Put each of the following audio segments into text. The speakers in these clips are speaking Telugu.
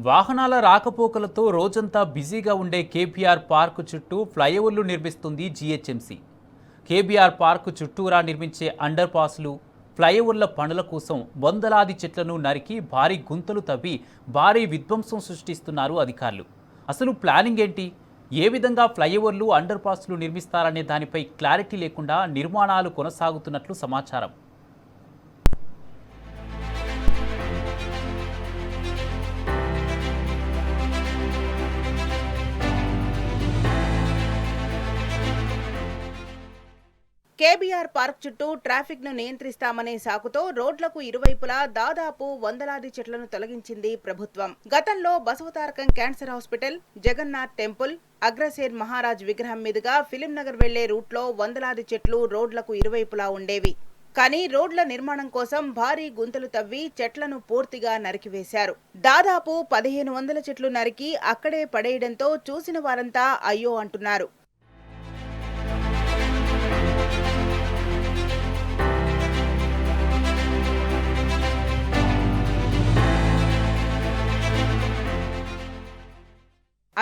వాహనాల రాకపోకలతో రోజంతా బిజీగా ఉండే కేబీఆర్ పార్కు చుట్టూ ఫ్లైఓవర్లు నిర్మిస్తుంది జీహెచ్ఎంసీ. కేబీఆర్ పార్కు చుట్టూరా నిర్మించే అండర్ పాస్లు, ఫ్లైఓవర్ల పనుల కోసం వందలాది చెట్లను నరికి భారీ గుంతలు తవ్వి భారీ విధ్వంసం సృష్టిస్తున్నారు అధికారులు. అసలు ప్లానింగ్ ఏంటి? ఏ విధంగా ఫ్లైఓవర్లు, అండర్ పాస్లు నిర్మిస్తారనే దానిపై క్లారిటీ లేకుండా నిర్మాణాలు కొనసాగుతున్నట్లు సమాచారం. కేబీఆర్ పార్క్ చుట్టూ ట్రాఫిక్ ను నియంత్రిస్తామనే సాకుతో రోడ్లకు ఇరువైపులా దాదాపు వందలాది చెట్లను తొలగించింది ప్రభుత్వం. గతంలో Basavatarakam cancer hospital, Jagannath temple, Agrasen Maharaj విగ్రహం మీదుగా ఫిలిం నగర్ వెళ్లే రూట్లో వందలాది చెట్లు రోడ్లకు ఇరువైపులా ఉండేవి. కానీ రోడ్ల నిర్మాణం కోసం భారీ గుంతలు తవ్వి చెట్లను పూర్తిగా నరికివేశారు. దాదాపు 1500 చెట్లు నరికి అక్కడే పడేయడంతో చూసిన వారంతా అయ్యో అంటున్నారు.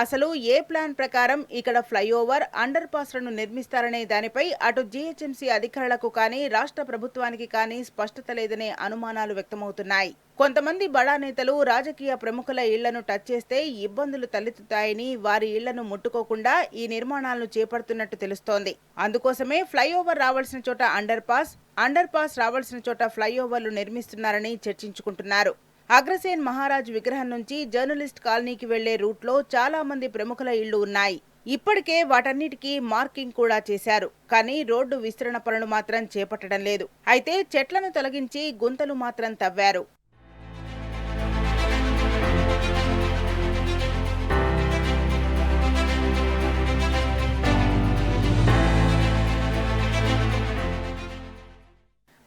అసలు ఏ ప్లాన్ ప్రకారం ఇక్కడ ఫ్లైఓవర్, అండర్ పాస్లను నిర్మిస్తారనే దానిపై అటు జీహెచ్ఎంసీ అధికారులకు కానీ రాష్ట్ర ప్రభుత్వానికి కానీ స్పష్టత లేదనే అనుమానాలు వ్యక్తమవుతున్నాయి. కొంతమంది బడా నేతలు, రాజకీయ ప్రముఖుల ఇళ్లను టచ్ చేస్తే ఇబ్బందులు తలెత్తుతాయని వారి ఇళ్లను ముట్టుకోకుండా ఈ నిర్మాణాలను చేపడుతున్నట్టు తెలుస్తోంది. అందుకోసమే ఫ్లైఓవర్ రావాల్సిన చోట అండర్ పాస్ రావాల్సిన చోట ఫ్లైఓవర్లు నిర్మిస్తున్నారని చర్చించుకుంటున్నారు. అగ్రసేన్ మహారాజ్ విగ్రహం నుంచి జర్నలిస్ట్ కాలనీకి వెళ్లే రూట్లో చాలా మంది ప్రముఖుల ఇళ్లు ఉన్నాయి. ఇప్పటికే వాటన్నిటికీ మార్కింగ్ కూడా చేశారు. కానీ రోడ్డు విస్తరణ పనులు మాత్రం చేపట్టడం లేదు. అయితే చెట్లను తొలగించి గుంతలు మాత్రం తవ్వారు.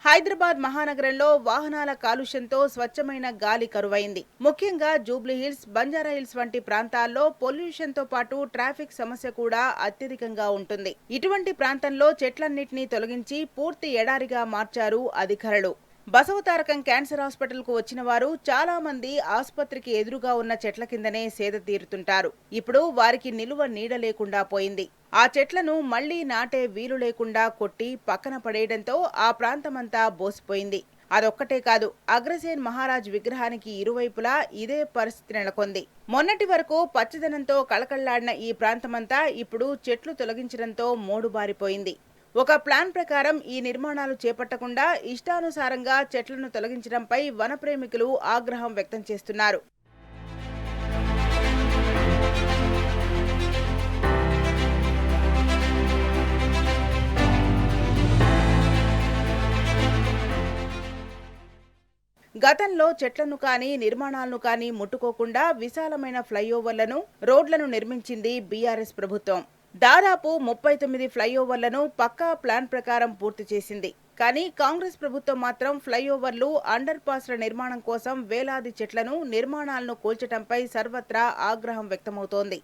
హైదరాబాద్ మహానగరంలో వాహనాల కాలుష్యంతో స్వచ్ఛమైన గాలి కరువైంది. ముఖ్యంగా జూబ్లీహిల్స్, బంజారాహిల్స్ వంటి ప్రాంతాల్లో పొల్యూషన్ తో పాటు ట్రాఫిక్ సమస్య కూడా అత్యధికంగా ఉంటుంది. ఇటువంటి ప్రాంతంలో చెట్లన్నింటినీ తొలగించి పూర్తి ఎడారిగా మార్చారు అధికారులు. బసవతారకం క్యాన్సర్ హాస్పిటల్ కు వచ్చిన వారు చాలా మంది ఆసుపత్రికి ఎదురుగా ఉన్న చెట్ల కిందనే సేద తీరుతుంటారు. ఇప్పుడు వారికి నిలువ నీడ లేకుండా పోయింది. ఆ చెట్లను మళ్లీ నాటే వీలు లేకుండా కొట్టి పక్కన పడేయడంతో ఆ ప్రాంతమంతా బోసిపోయింది. అదొక్కటే కాదు, అగ్రసేన్ మహారాజ్ విగ్రహానికి ఇరువైపులా ఇదే పరిస్థితి నెలకొంది. మొన్నటి వరకు పచ్చదనంతో కళకళ్లాడిన ఈ ప్రాంతమంతా ఇప్పుడు చెట్లు తొలగించడంతో మోడుబారిపోయింది. ఒక ప్లాన్ ప్రకారం ఈ నిర్మాణాలు చేపట్టకుండా ఇష్టానుసారంగా చెట్లను తొలగించడంపై వనప్రేమికులు ఆగ్రహం వ్యక్తం చేస్తున్నారు. గతంలో చెట్లను కానీ నిర్మాణాలను కానీ ముట్టుకోకుండా విశాలమైన ఫ్లైఓవర్లను, రోడ్లను నిర్మించింది బీఆర్ఎస్ ప్రభుత్వం. దాదాపు 39 ఫ్లైఓవర్లను పక్కా ప్లాన్ ప్రకారం పూర్తి చేసింది. కానీ కాంగ్రెస్ ప్రభుత్వం మాత్రం ఫ్లైఓవర్లు, అండర్ పాస్ల నిర్మాణం కోసం వేలాది చెట్లను, నిర్మాణాలను కూల్చడంపై సర్వత్రా ఆగ్రహం వ్యక్తమవుతోంది.